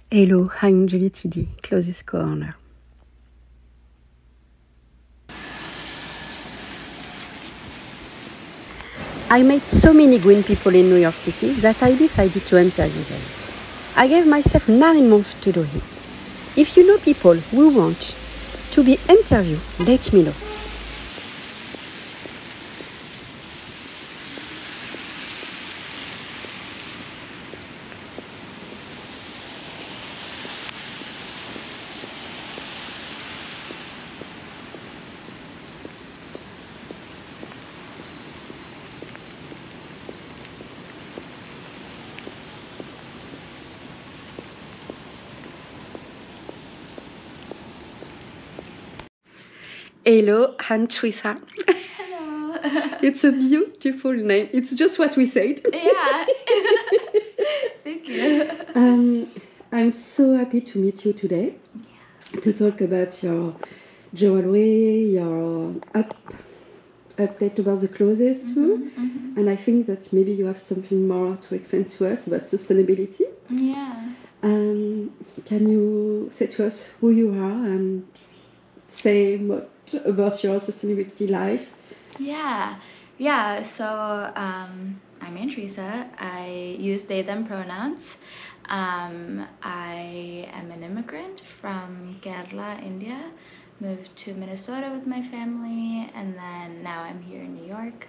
Hello, I'm Julie Thibault-Dury, Closiist co-owner. I met so many green people in New York City that I decided to interview them. I gave myself 9 months to do it. If you know people who want to be interviewed, let me know. Hello, Ann Treesa. Hello. It's a beautiful name. It's just what we said. Yeah. Thank you. I'm so happy to meet you today to talk about your jewelry, your update about the Closiist too. Mm-hmm. And I think that maybe you have something more to explain to us about sustainability. Yeah. Can you say to us who you are and say what about your sustainability life? Yeah. So I'm Ann Treesa. I use they them pronouns. I am an immigrant from Kerala, India. Moved to Minnesota with my family, and then now I'm here in New York.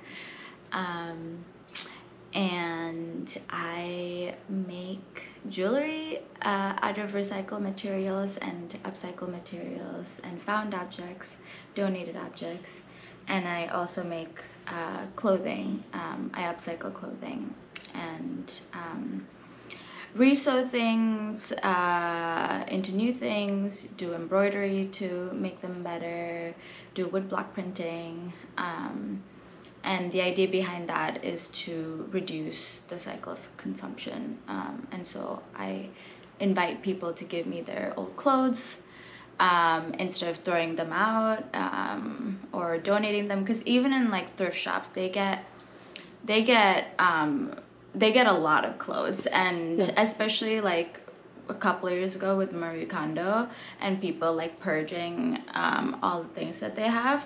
And I make jewelry out of recycled materials and upcycled materials and found objects, donated objects. And I also make clothing. I upcycle clothing and resew things into new things, do embroidery to make them better, do woodblock printing. And the idea behind that is to reduce the cycle of consumption. And so I invite people to give me their old clothes instead of throwing them out or donating them. Because even in like thrift shops, they get a lot of clothes, and yes. Especially like a couple of years ago with Marie Kondo and people like purging all the things that they have.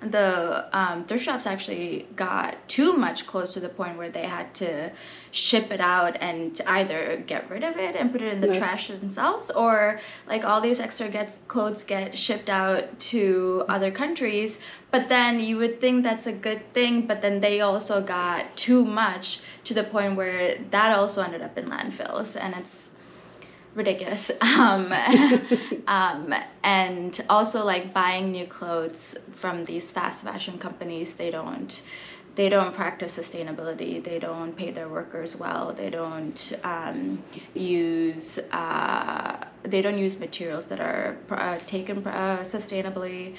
The thrift shops actually got too much clothes to the point where they had to ship it out and either get rid of it and put it in the trash themselves, or like all these extra clothes get shipped out to other countries. But then you would think that's a good thing, but then they also got too much to the point where that also ended up in landfills, and it's ridiculous. And also like buying new clothes from these fast fashion companies, they don't practice sustainability. They don't pay their workers well. They don't use materials that are taken sustainably.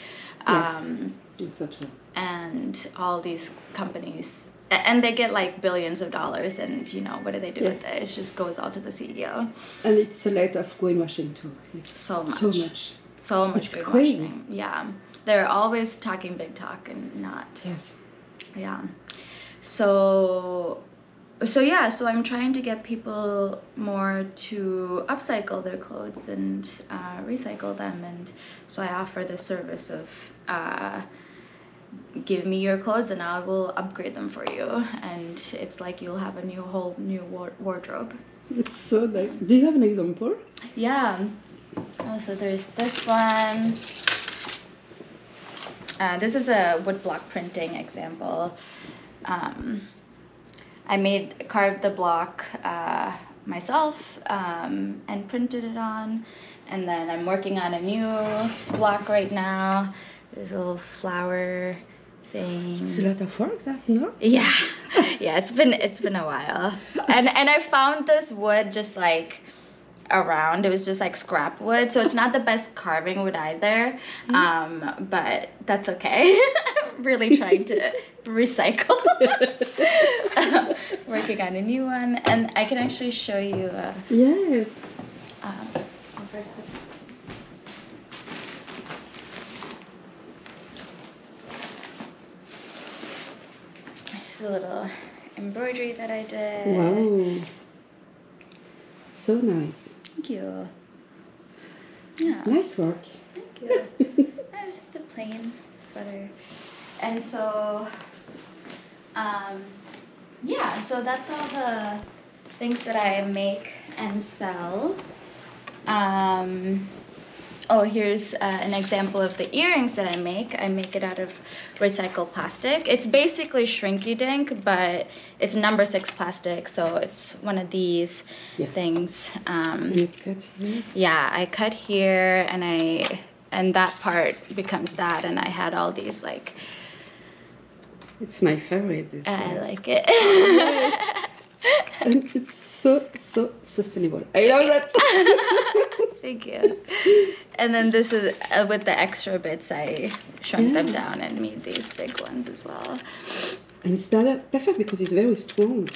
It's so true. And all these companies, and they get like billions of dollars, and you know, what do they do with it? It just goes all to the CEO. And it's a lot of greenwashing too. It's so much it's greenwashing. Crazy. Yeah, they're always talking big talk and not. Yes. Yeah. So I'm trying to get people more to upcycle their clothes and recycle them, and so I offer the service of give me your clothes and I will upgrade them for you, and it's like you'll have a whole new wardrobe. It's so nice. Do you have an example? Yeah. So there's this one. This is a woodblock printing example. I carved the block myself and printed it on, and then I'm working on a new block right now. There's a little flower thing. It's a lot of work, that, no? Yeah, it's been a while, and I found this wood just like around. It was just like scrap wood, so it's not the best carving wood either. But that's okay. I'm really trying to recycle. Working on a new one, and I can actually show you. Yes. There's a little embroidery that I did. Wow. So nice. Thank you. Yeah. Nice work. Thank you. It's just a plain sweater. And so, yeah, so that's all the things that I make and sell. Oh, here's an example of the earrings that I make. I make it out of recycled plastic. It's basically Shrinky-Dink, but it's number 6 plastic, so it's one of these things. You cut here? Yeah, I cut here, and that part becomes that, and I had all these, like... It's my favorite. I like it. And it's so sustainable. I love that. Thank you. And then this is with the extra bits, I shrunk them down and made these big ones as well. And it's perfect because it's very strong.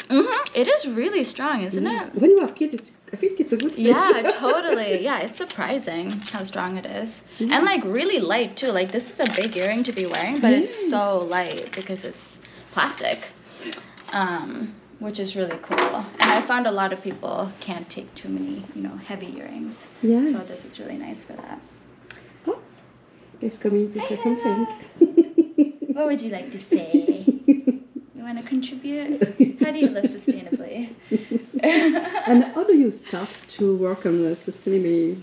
It is really strong, isn't it? When you have kids, I think it's a good thing. Yeah, totally. Yeah, it's surprising how strong it is. And like really light too. Like this is a big earring to be wearing, but it's so light because it's plastic. Which is really cool. And I found a lot of people can't take too many, heavy earrings. Yes. So this is really nice for that. Oh, he's coming to say something. What would you like to say? You want to contribute? How do you live sustainably? And how do you start to work on the sustainability?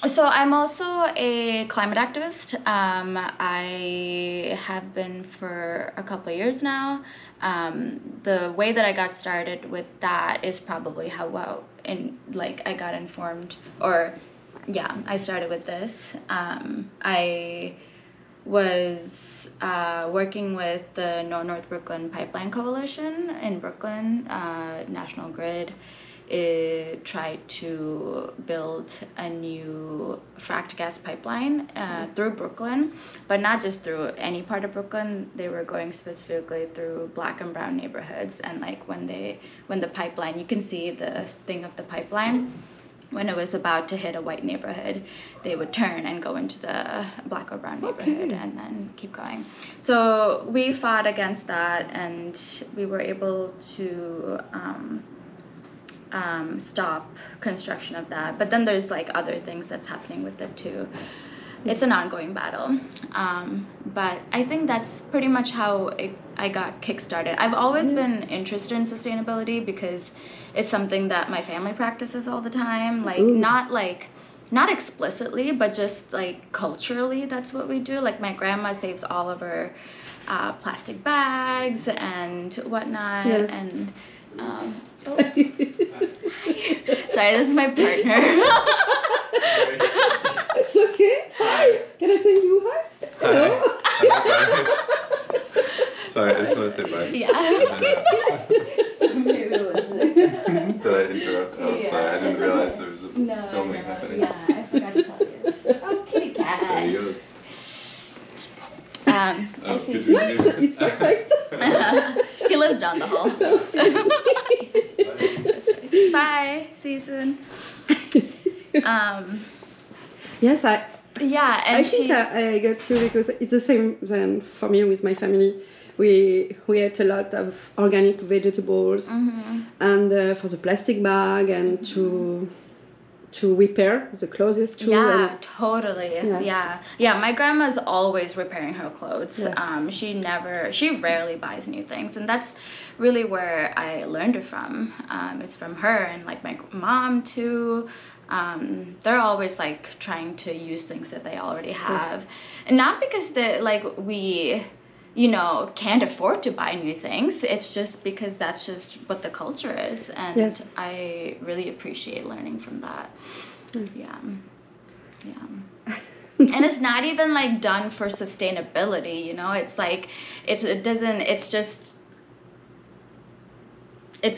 So I'm also a climate activist. I have been for a couple of years now. The way that I got started with that is probably how I got informed, I started with this. I was working with the North Brooklyn Pipeline Coalition in Brooklyn, National Grid. It tried to build a new fracked gas pipeline through Brooklyn, but not just through any part of Brooklyn. They were going specifically through Black and brown neighborhoods. And like when the pipeline, you can see the thing of the pipeline. When it was about to hit a white neighborhood, they would turn and go into the Black or brown neighborhood and then keep going. So we fought against that, and we were able to stop construction of that. But then there's like other things that's happening with it too. It's an ongoing battle. But I think that's pretty much how I got kickstarted. I've always been interested in sustainability because it's something that my family practices all the time. Not explicitly, but just like culturally, that's what we do. Like my grandma saves all of her plastic bags and whatnot. Yes. And sorry, this is my partner. It's okay. Hi. Can I say you hi? Hello. Sorry, I just want to say bye. Yeah. Did I interrupt? Oh, sorry, I didn't realize there was a filming happening. Yeah, I forgot to tell you. Oh, kitty cat. There he goes. I see. It's perfect. He lives down the hall. That's nice. Bye. See you soon. Yes, I think I got to, because it's the same then for me with my family. We ate a lot of organic vegetables, and for the plastic bag, and to repair the clothes too. Yeah, totally. Yeah. My grandma's always repairing her clothes. Yes. She rarely buys new things, and that's really where I learned it from. It's from her, and like my mom too. They're always like trying to use things that they already have, and not because we can't afford to buy new things. It's just because that's just what the culture is, and I really appreciate learning from that. Yeah. And it's not even like done for sustainability, it's like it's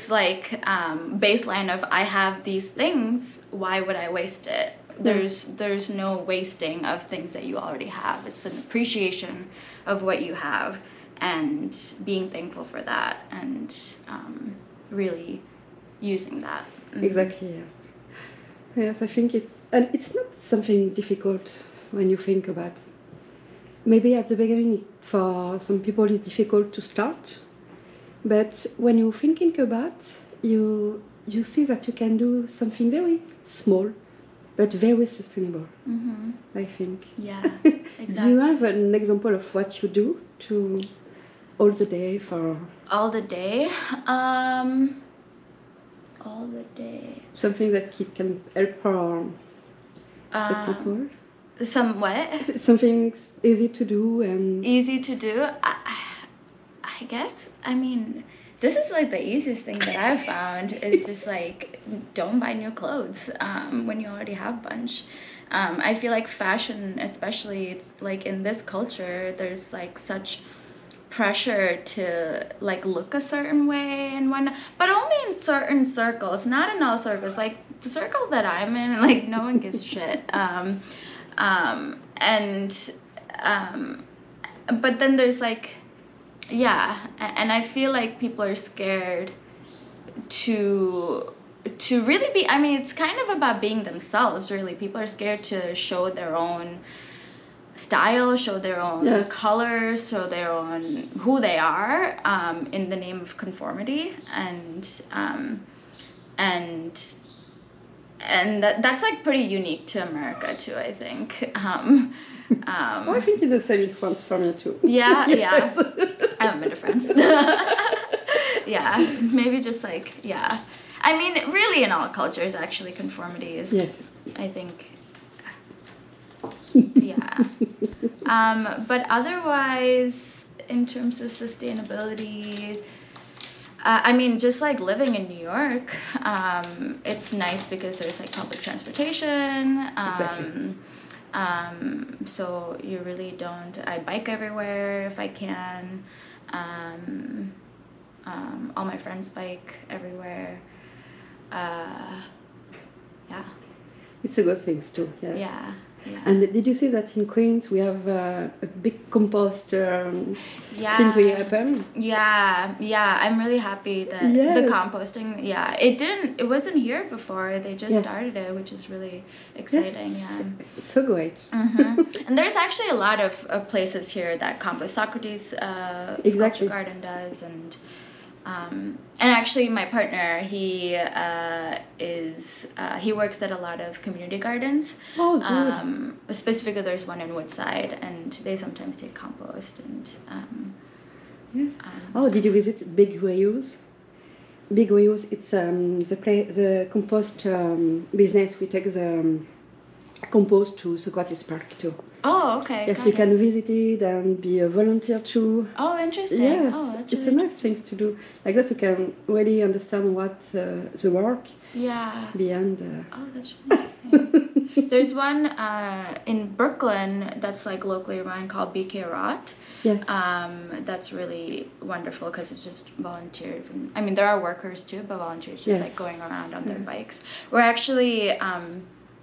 like baseline of I have these things, why would I waste it? There's no wasting of things that you already have. It's an appreciation of what you have and being thankful for that, and really using that. Exactly, yes, I think it's not something difficult when you think about. Maybe at the beginning for some people it's difficult to start, but when you're thinking about, you you see that you can do something very small, but very sustainable. I think. Yeah, exactly. Do you have an example of what you do to all the day for? All the day. All the day. Something that can help the people. Some what? Something easy to do and... Easy to do? I guess, I mean, this is like the easiest thing that I've found is just like, don't buy new clothes when you already have a bunch. I feel like fashion, especially, it's like in this culture, there's like such pressure to like look a certain way and whatnot, but only in certain circles, not in all circles. Like the circle that I'm in, like no one gives a shit. But then there's like, yeah, and I feel like people are scared to really be, I mean, it's kind of about being themselves, really. People are scared to show their own style, show their own colors, show their own who they are, in the name of conformity, and that's like pretty unique to America too, I think. Well, I think it's the same in France for me too. Yeah, yeah. I haven't been to France. Yeah, maybe just like, yeah. I mean, really in all cultures, actually, conformity is, I think, yeah. But otherwise, in terms of sustainability, I mean, just like living in New York, it's nice because there's like public transportation. Exactly. So you really don't, I bike everywhere if I can. All my friends bike everywhere. Yeah. It's a good thing too. Yes. Yeah. Yeah. And did you see that in Queens we have a big compost thing to happen? Yeah, yeah. I'm really happy that the composting. Yeah, it wasn't here before. They just started it, which is really exciting. Yes, it's so great. And there's actually a lot of places here that compost. Socrates Sculpture Garden does, and actually my partner, he works at a lot of community gardens. Oh, good. Specifically, there's one in Woodside, and they sometimes take compost. And yes. Did you visit Big Reuse? Big Reuse, it's the compost business. We take the compost to Closiist Park too. Oh, okay. Yes, you can visit it and be a volunteer too. Oh, interesting. Yes, That's it's a nice thing to do. Like that, you can really understand what the work behind. Oh, that's really interesting. There's one in Brooklyn that's like locally run called BK Rot. Yes. That's really wonderful because it's just volunteers, and I mean there are workers too, but volunteers just like going around on their bikes. We're actually.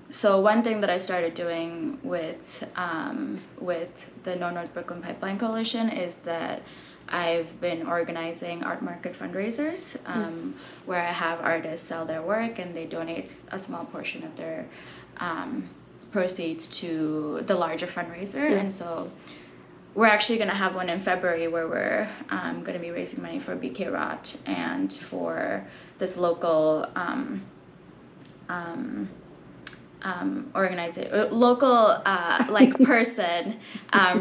So one thing that I started doing with the No North Brooklyn Pipeline Coalition is that I've been organizing art market fundraisers where I have artists sell their work and they donate a small portion of their proceeds to the larger fundraiser. And so we're actually going to have one in February where we're going to be raising money for BK Rot and for this local local like person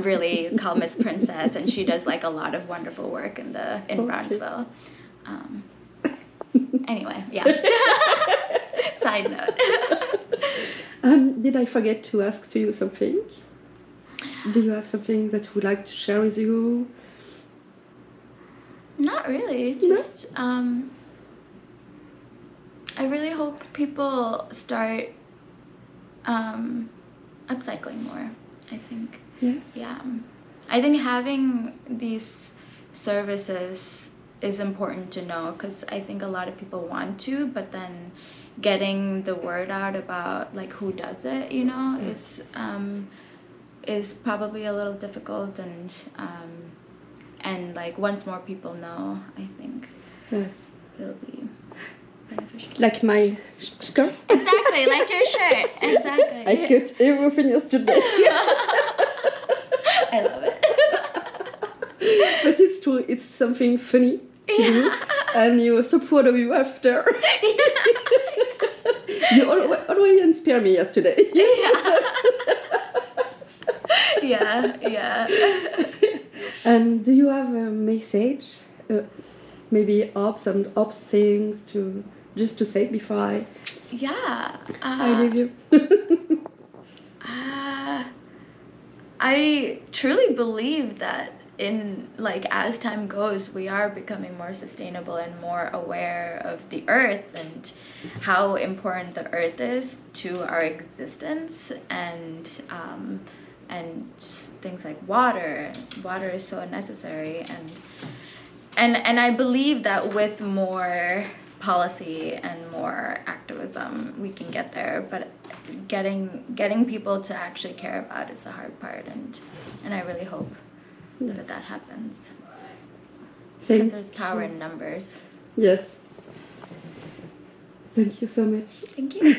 really called Miss Princess, and she does like a lot of wonderful work in Brownsville. Anyway, yeah. Side note. Did I forget to ask to you something? Do you have something that you would like to share with you? Not really. Just I really hope people start upcycling more, I think. Yes. Yeah. I think having these services is important to know because I think a lot of people want to, but then getting the word out about like who does it, you know, is probably a little difficult, and like once more people know, I think it'll be beneficial. Like my skirt? Exactly, like your shirt. Exactly. I cut everything yesterday. I love it. But it's true, it's something funny to do. And you're so proud of you after. You always inspire me yesterday. Yeah. And do you have a message, maybe ups and ups things to say before I leave you? I truly believe that as time goes, we are becoming more sustainable and more aware of the earth and how important the earth is to our existence, and just things like water. Water is so necessary, and I believe that with more policy and more activism we can get there, but getting people to actually care about is the hard part, and I really hope that happens, because there's power in numbers. Yes. Thank you so much. Thank you.